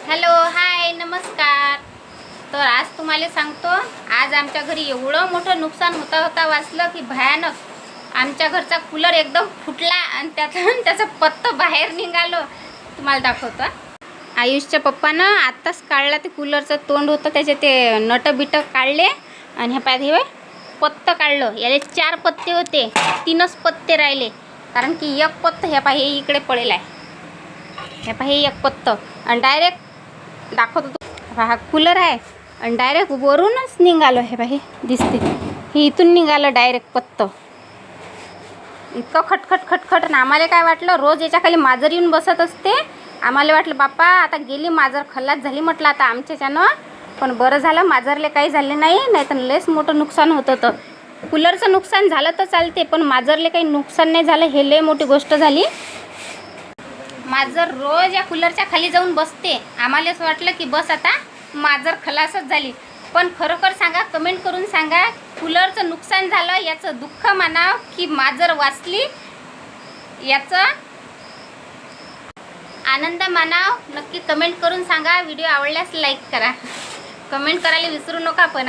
Hello, हाय, नमस्कार. तर आज तुम्हाला सांगतो, आज आमच्या घरी एवढं मोठं नुकसान होता वाचलं की भयानक. आमच्या घरचा कूलर एकदम फुटला आणि त्याचं पत्तं बाहेर निघालं. तुम्हाला दाखवतो. आयुषच्या पप्पानं आत्ताच काढला ते कूलरचं तोंड होतं, त्याचे ते नट बिट काढले आणि हे पाय हे पत्तं काढलं. याले 4 पत्ते होते, 3च पत्ते राहिले, कारण की एक पत्तं हे पाय हे इकडे पडेल आहे. हे पाय हे एक पत्तं आणि डायरेक्ट दाखवतो तो. हा कूलर आहे आणि डायरेक्ट वरूनच निघालं. हे पाय दिसते, हे इथून निघालं डायरेक्ट पत्तं. इतकं खटखट आणि आम्हाला काय वाटलं, रोज याच्या खाली मांजर येऊन बसत असते. आम्हाला वाटलं बाप्पा आता गेली मांजर, खल्लास झाली म्हटलं आता आमच्याच्यानं. पण बरं झालं, मांजरले काही झाले नाही, तर लयच मोठं नुकसान होतं. तर कूलरचं नुकसान झालं तर चालते, पण मांजरले काही नुकसान नाही झालं, हे लय मोठी गोष्ट झाली. मांजर रोज या कूलरच्या खाली जाऊन बसते. आम्हाला असं वाटलं की बस आता मांजर खलासच झाली. पण खरोखर सांगा, कमेंट करून सांगा, कूलरचं नुकसान झालं याचं दुःख मानाव की मांजर वाचली याचं आनंद मानाव, नक्की कमेंट करून सांगा. व्हिडिओ आवडल्यास लाईक करा, कमेंट करायला विसरू नका. पण